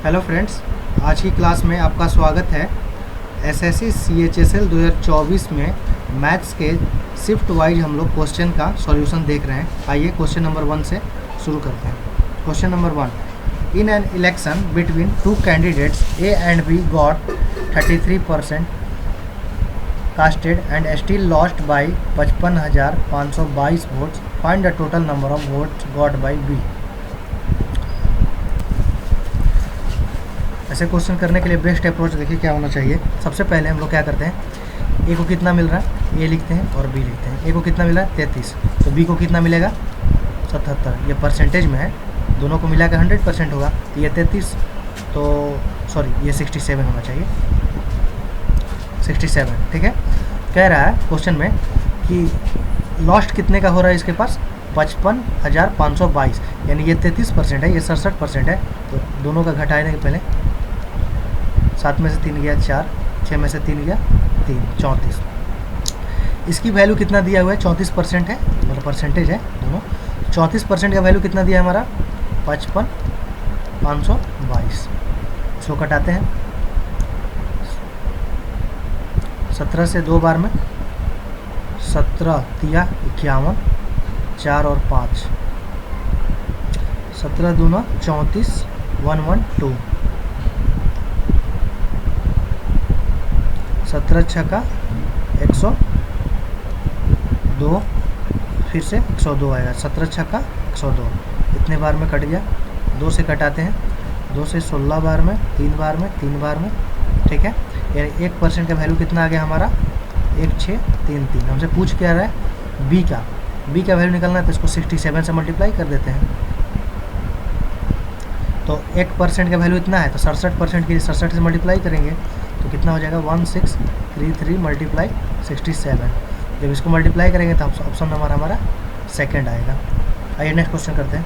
Hello friends, आज की class में आपका स्वागत है। एसएससी CHSL 2024 में मैथ्स के शिफ्ट वाइज हम लोग क्वेश्चन का सॉल्यूशन देख रहे हैं। आइए क्वेश्चन नंबर 1 से शुरू करते हैं। Question number 1, in an election between two candidates A and B got 33% casted and still lost by 55,522 votes. Find the total number of votes got by B। ऐसे क्वेश्चन करने के लिए बेस्ट अप्रोच देखिए क्या होना चाहिए। सबसे पहले हम लोग क्या करते हैं, ए को कितना मिल रहा है ए लिखते हैं और बी लिखते हैं। ए को कितना मिला है 33, तो बी को कितना मिलेगा 77। ये परसेंटेज में है, दोनों को मिला कर 100% होगा। तो ये 33 तो सॉरी ये 67 होना चाहिए, 67 ठीक है। कह रहा है क्वेश्चन में कि लॉस्ट कितने का हो रहा है इसके पास 55,522, यानी ये 33% है, ये 67% है। तो दोनों का घटाने के पहले 7 में से 3 गया 4, 6 में से 3 गया 3, 34। इसकी वैल्यू कितना दिया हुआ है 34% है, मतलब परसेंटेज है दोनों। 34% का वैल्यू कितना दिया है हमारा 55,522। इसको कटाते हैं 17 से 2 बार में, 17 तिया 51, 4 और 5, 17 दूना 34, 112, 17 छक्का 102, फिर से 102 आएगा, 17 छक्का 102, इतने बार में कट गया। 2 से कटाते हैं, 2 से 16 बार में, 3 बार में, 3 बार में, ठीक है। यानी 1% का वैल्यू कितना आ गया हमारा 1633। हमसे पूछ क्या रहा है बी का वैल्यू निकलना है, तो इसको 67 से मल्टीप्लाई कर देते हैं। तो 1% का वैल्यू इतना है, तो 67% के लिए 67 से मल्टीप्लाई करेंगे तो कितना हो जाएगा 1633 मल्टीप्लाई 67। जब इसको मल्टीप्लाई करेंगे तो ऑप्शन नंबर हमारा सेकंड आएगा। आइए नेक्स्ट क्वेश्चन करते हैं।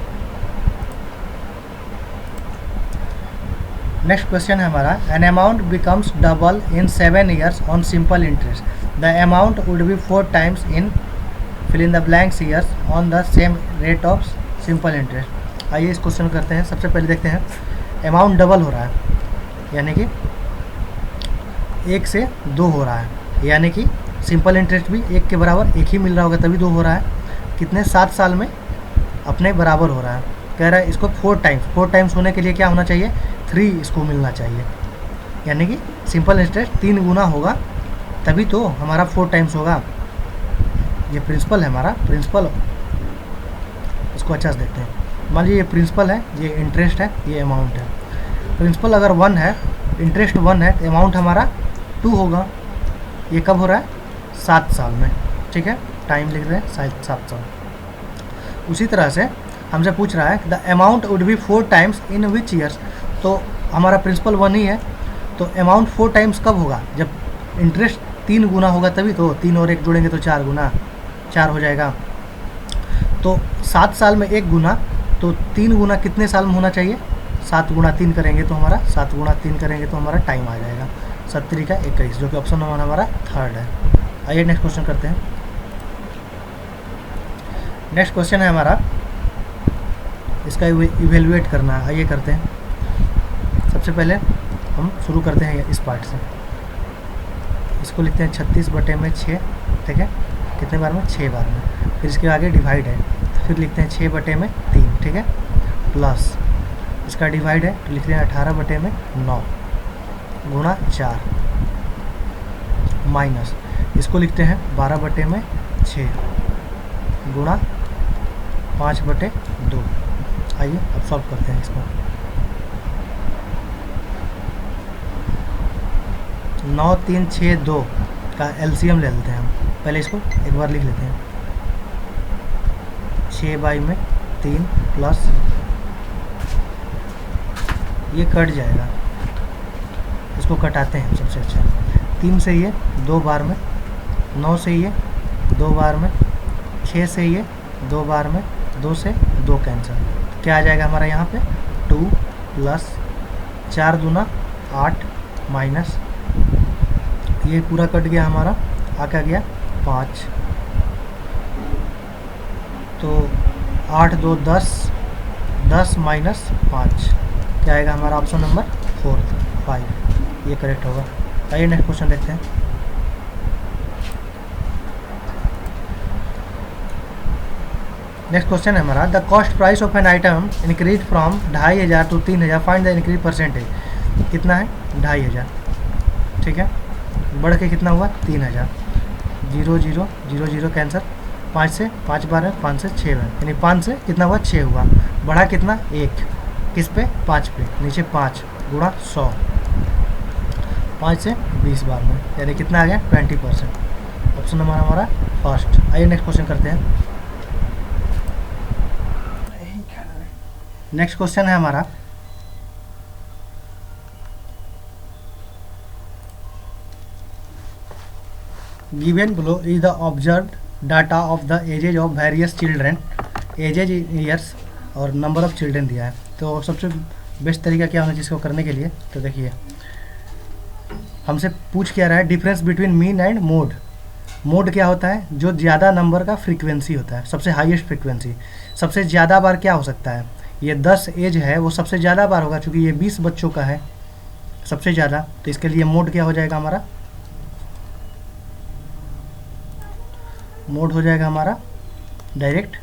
नेक्स्ट क्वेश्चन है हमारा, an amount becomes double in 7 years on simple interest, the amount would be 4 times in fill in the blanks years on the same rate of simple interest. आइए इस question करते हैं। सबसे पहले देखते हैं, अमाउंट डबल हो रहा है, यानी कि 1 से 2 हो रहा है, यानी कि सिंपल इंटरेस्ट भी 1 के बराबर 1 ही मिल रहा होगा तभी 2 हो रहा है। कितने 7 साल में अपने बराबर हो रहा है। कह रहा है इसको 4 टाइम्स होने के लिए क्या होना चाहिए 3 इसको मिलना चाहिए, यानी कि सिंपल इंटरेस्ट 3 गुना होगा तभी तो हमारा 4 टाइम्स होगा। ये प्रिंसिपल है हमारा, प्रिंसिपल इसको अच्छा से देखते हैं। मान लीजिए ये प्रिंसिपल है, ये इंटरेस्ट है, ये अमाउंट है। प्रिंसिपल अगर 1 है, इंटरेस्ट 1 है, तो अमाउंट हमारा 2 होगा। ये कब हो रहा है 7 साल में, ठीक है। टाइम लिख रहे हैं 7 साल। उसी तरह से हमसे पूछ रहा है the amount would be 4 times in which years, तो हमारा प्रिंसिपल 1 ही है, तो अमाउंट 4 times कब होगा जब इंटरेस्ट 3 गुना होगा तभी तो। 3 और 1 जोड़ेंगे तो 4 गुना 4 हो जाएगा। तो 7 साल में 1 गुना, तो 3 गुना कितने साल में होना चाहिए 7 गुणा 3 करेंगे तो हमारा 7 गुणा 3 करेंगे तो हमारा टाइम आ जाएगा 70 का 21, जो कि ऑप्शन नंबर हमारा थर्ड है। आइए नेक्स्ट क्वेश्चन करते हैं। नेक्स्ट क्वेश्चन है हमारा, इसका इवेल्युएट करना है। आइए करते हैं। सबसे पहले हम शुरू करते हैं इस पार्ट से। इसको लिखते हैं 36/6, ठीक है। कितने बार में 6 बार में। फिर इसके आगे डिवाइड है, तो फिर लिखते हैं 6/3, ठीक है। प्लस इसका डिवाइड है तो लिखते हैं 18/9 गुणा 4, माइनस इसको लिखते हैं 12/6 गुणा 5/2। आइए अब सॉल्व करते हैं इसको। 9 3 6 2 का एलसीएम ले लेते हैं हम। पहले इसको एक बार लिख लेते हैं, 6/3 प्लस ये कट जाएगा, इसको कटाते हैं सबसे अच्छा। 3 से ये 2 बार में, 9 से ये 2 बार में, 6 से ये 2 बार में, 2 से 2 कैंसिल। क्या आ जाएगा हमारा यहाँ पे 2 प्लस 4 दूना 8 माइनस ये पूरा कट गया हमारा, आ क्या गया 5, तो 8 2 10, 10 माइनस 5 क्या आएगा हमारा ऑप्शन नंबर 4 5, ये करेक्ट होगा। आइए नेक्स्ट क्वेश्चन देखते हैं। नेक्स्ट क्वेश्चन है हमारा, the cost price of an item increase from 2500 to 3000, find the increase percentage. कितना है? 2500, ठीक है, बढ़ के कितना हुआ? 3000। 0 0 0 0 कैंसर, 5 से 5 12, 5 से 6 बार, यानी 5 से कितना हुआ? 6 हुआ। बढ़ा कितना? 1, किस पे? 5 पे, नीचे 5 गुणा 100, 5 से 20 बार में, यानी कितना आ गया? 20%। ऑप्शन नंबर हमारा फर्स्ट। आइए नेक्स्ट क्वेश्चन करते हैं। नेक्स्ट क्वेश्चन है हमारा, given below is the observed data of the edges of various children, edges years और नंबर ऑफ चिल्ड्रेन दिया है। तो सबसे बेस्ट तरीका क्या होना चाहिए इसको करने के लिए? तो देखिए, हमसे पूछ क्या रहा है? Difference between mean and mode. Mode क्या होता है? जो ज़्यादा नंबर का फ्रीक्वेंसी होता है, सबसे हाईएस्ट फ्रीक्वेंसी। सबसे ज़्यादा बार क्या हो सकता है? ये 10 एज है, वो सबसे ज़्यादा बार होगा, चूँकि ये 20 बच्चों का है सबसे ज़्यादा। तो इसके लिए मोड क्या हो जाएगा हमारा? मोड हो जाएगा हमारा डायरेक्ट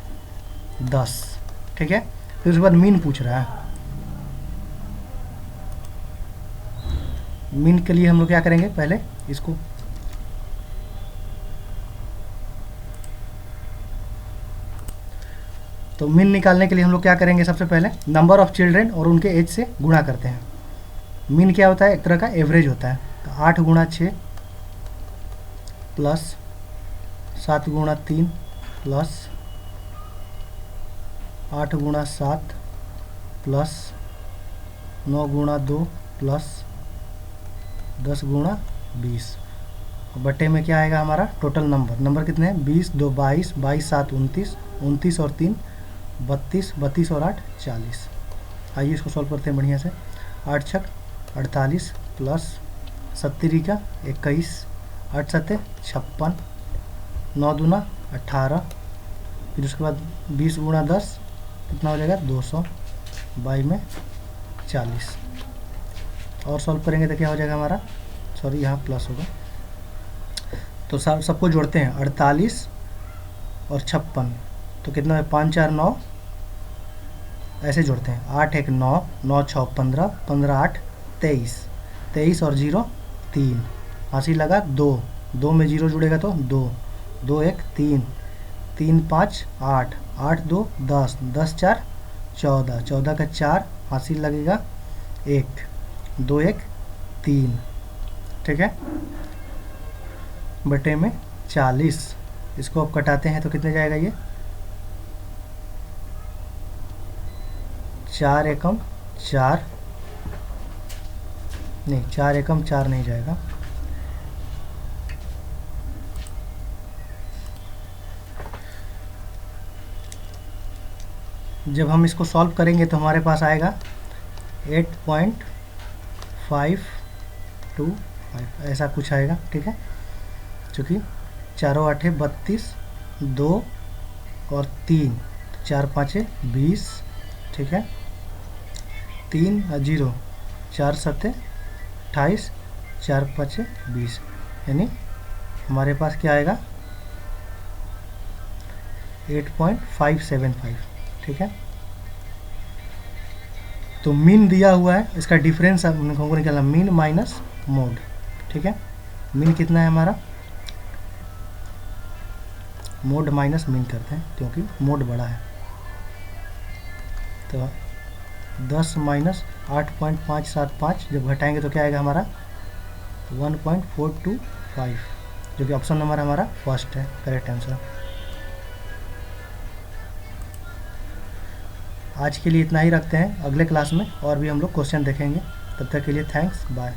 10, ठीक है। फिर उसके बाद मीन पूछ रहा है। मीन के लिए हम लोग क्या करेंगे? पहले इसको तो मीन निकालने के लिए हम लोग क्या करेंगे? सबसे पहले नंबर ऑफ चिल्ड्रेन और उनके एज से गुणा करते हैं। मीन क्या होता है? एक तरह का एवरेज होता है। तो 8 गुणा 6 प्लस 7 गुणा 3 प्लस 8 गुणा 7 प्लस 9 गुणा 2 प्लस 10 गुणा 20, बटे में क्या आएगा हमारा? टोटल नंबर कितने हैं? 20 2 22, 22 7 29, 29 और 3 32, 32 और 8 40। आइए इसको सॉल्व करते हैं बढ़िया से। 8 छक 48 प्लस 70 का 21, 8 सत्ते 56, 9 दूना 18, फिर उसके बाद 20 गुणा 10 कितना हो जाएगा? 200, 22 में 40। और सॉल्व करेंगे तो क्या हो जाएगा हमारा? सॉरी, यहाँ प्लस होगा। तो सबको जोड़ते हैं, 48 और 56, तो कितना है? 5 4 9, ऐसे जोड़ते हैं। 8 1 9, 9 6 15, 15 8 23, 23 और 0 3, हंसी लगा 2, 2 में 0 जुड़ेगा तो 2, 2 1 3, 3 5 8, 8 2 10, 10 4 14, 14 का 4, हंसी लगेगा 1, 2 1 3, ठीक है, बटे में 40। इसको अब कटाते हैं तो कितने जाएगा? ये 4 एकम 4 नहीं, 4 एकम 4 नहीं जाएगा। जब हम इसको सॉल्व करेंगे तो हमारे पास आएगा 8.525, ऐसा कुछ आएगा, ठीक है। चूँकि चारों 8 32, 2 और 3, 4 5 20, ठीक है, 3 0, 4 7 28, 4 5 20, यानी हमारे पास क्या आएगा? 8.575, ठीक है। तो मीन दिया हुआ है, इसका डिफरेंस हमको निकालना, मीन माइनस मोड, ठीक है। मीन कितना है हमारा? मोड माइनस मीन करते हैं क्योंकि मोड बड़ा है। तो 10 माइनस 8.575 जब घटाएंगे तो क्या आएगा हमारा? 1.425, जो कि ऑप्शन नंबर हमारा फर्स्ट है, करेक्ट आंसर। आज के लिए इतना ही रखते हैं, अगले क्लास में और भी हम लोग क्वेश्चन देखेंगे। तब तक के लिए थैंक्स, बाय।